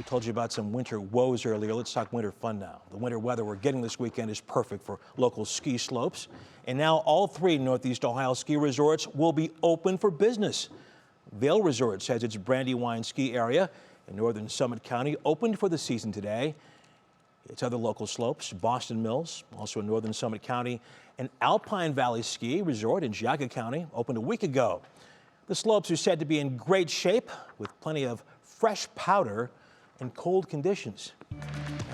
We told you about some winter woes earlier. Let's talk winter fun now. The winter weather we're getting this weekend is perfect for local ski slopes. And now all three Northeast Ohio ski resorts will be open for business. Vail Resorts has its Brandywine ski area in northern Summit County opened for the season today. Its other local slopes, Boston Mills, also in northern Summit County, and Alpine Valley Ski Resort in Geauga County opened a week ago. The slopes are said to be in great shape with plenty of fresh powder and cold conditions.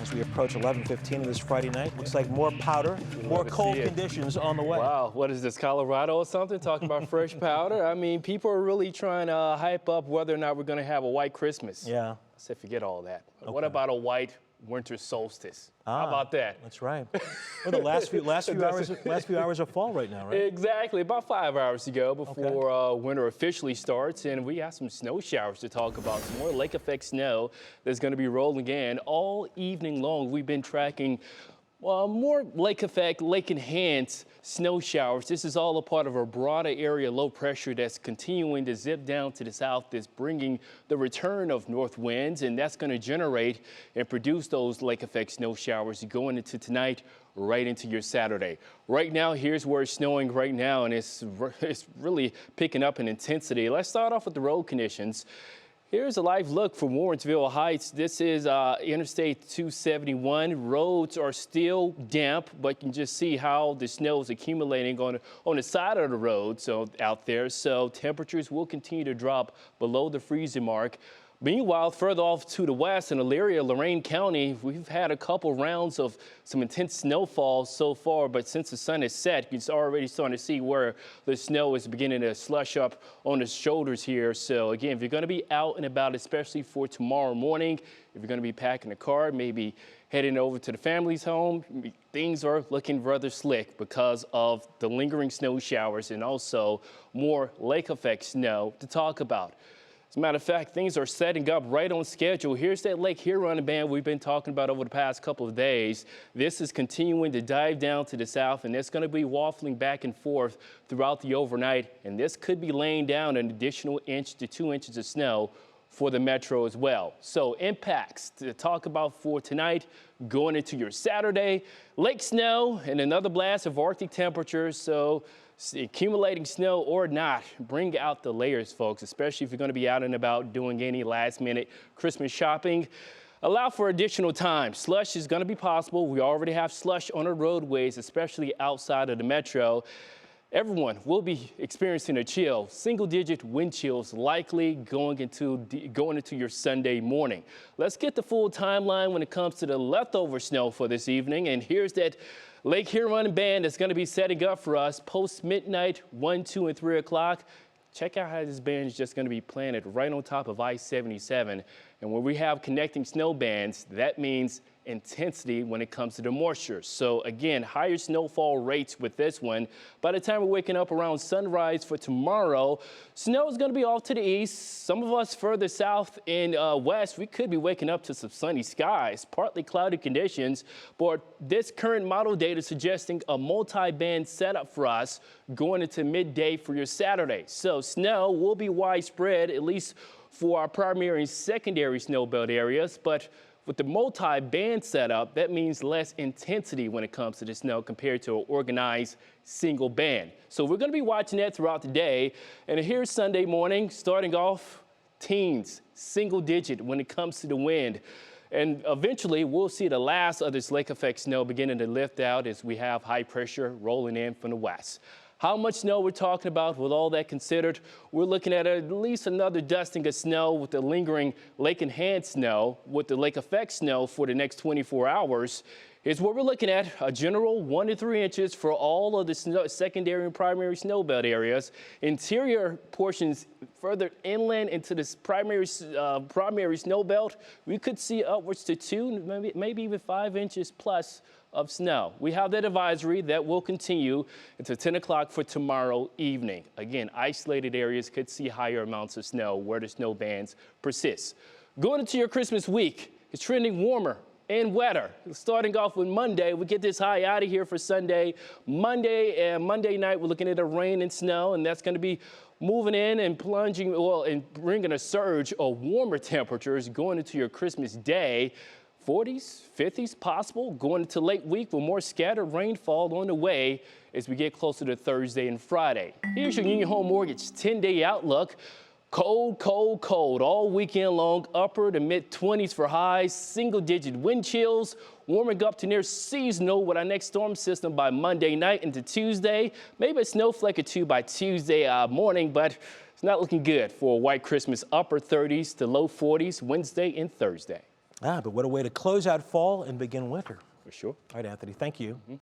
As we approach 11:15 this Friday night, looks like more powder, more cold conditions on the way. Wow, what is this, Colorado or something? Talking about fresh powder? I mean, people are really trying to hype up whether or not we're going to have a white Christmas. Yeah. I said forget all that. Okay. What about a white winter solstice? How about that? That's right. Well, the last few hours of fall right now, right? Exactly. About 5 hours to go before winter officially starts, and we have some snow showers to talk about. Some more lake effect snow that's going to be rolling in all evening long. We've been tracking more lake effect, lake enhanced snow showers. This is all a part of a broader area low pressure that's continuing to zip down to the south, that's bringing the return of north winds, and that's going to generate and produce those lake effect snow showers going into tonight, right into your Saturday. Right now, here's where it's snowing right now, and it's really picking up in intensity. Let's start off with the road conditions. Here's a live look for Warrensville Heights. This is Interstate 271. Roads are still damp, but you can just see how the snow is accumulating on the side of the road out there. So temperatures will continue to drop below the freezing mark. Meanwhile, further off to the west in Elyria, Lorain County, we've had a couple rounds of some intense snowfall so far, but since the sun is set, you're already starting to see where the snow is beginning to slush up on the shoulders here. So again, if you're going to be out and about, especially for tomorrow morning, if you're going to be packing a car, maybe heading over to the family's home, things are looking rather slick because of the lingering snow showers and also more lake effect snow to talk about. As a matter of fact, things are setting up right on schedule. Here's that Lake Huron band we've been talking about over the past couple of days. This is continuing to dive down to the south, and it's going to be waffling back and forth throughout the overnight. And this could be laying down an additional 1 to 2 inches of snow for the metro as well. So impacts to talk about for tonight, going into your Saturday, lake snow and another blast of Arctic temperatures. So accumulating snow or not, bring out the layers, folks, especially if you're going to be out and about doing any last minute Christmas shopping. Allow for additional time. Slush is going to be possible. We already have slush on the roadways, especially outside of the metro. Everyone will be experiencing a chill, single-digit wind chills likely going into your Sunday morning. Let's get the full timeline when it comes to the leftover snow for this evening. And here's that Lake Huron band that's going to be setting up for us post-midnight, 1, 2, and 3 o'clock. Check out how this band is just going to be planted right on top of I-77. And when we have connecting snow bands, that means intensity when it comes to the moisture. So again, higher snowfall rates with this one. By the time we're waking up around sunrise for tomorrow, snow is going to be off to the east. Some of us further south and west, we could be waking up to some sunny skies, partly cloudy conditions. But this current model data suggesting a multi-band setup for us going into midday for your Saturday. So snow will be widespread, at least for our primary and secondary snowbelt areas. But with the multi-band setup, that means less intensity when it comes to the snow compared to an organized single band. So we're going to be watching that throughout the day. And here's Sunday morning, starting off teens, single digit when it comes to the wind. And eventually, we'll see the last of this lake effect snow beginning to lift out as we have high pressure rolling in from the west. How much snow we're talking about with all that considered, we're looking at least another dusting of snow with the lingering lake enhanced snow with the lake effect snow for the next 24 hours. Here's what we're looking at, a general 1 to 3 inches for all of the secondary and primary snowbelt areas. Interior portions further inland into this primary snowbelt, we could see upwards to 2, maybe even 5 inches plus of snow. We have that advisory that will continue until 10 o'clock for tomorrow evening. Again, isolated areas could see higher amounts of snow where the snow bands persist. Going into your Christmas week, it's trending warmer and wetter. Starting off with Monday, we get this high out of here for Sunday. Monday night, we're looking at a rain and snow, and that's going to be moving in and plunging, well, and bringing a surge of warmer temperatures going into your Christmas day. 40s, 50s possible going into late week with more scattered rainfall on the way as we get closer to Thursday and Friday. Here's your Union Home Mortgage 10-day outlook. Cold, cold, cold all weekend long, upper to mid 20s for highs, single-digit wind chills, warming up to near seasonal with our next storm system by Monday night into Tuesday. Maybe a snowflake or two by Tuesday morning, but it's not looking good for a white Christmas. Upper 30s to low 40s Wednesday and Thursday. But what a way to close out fall and begin winter. For sure. All right, Anthony, thank you.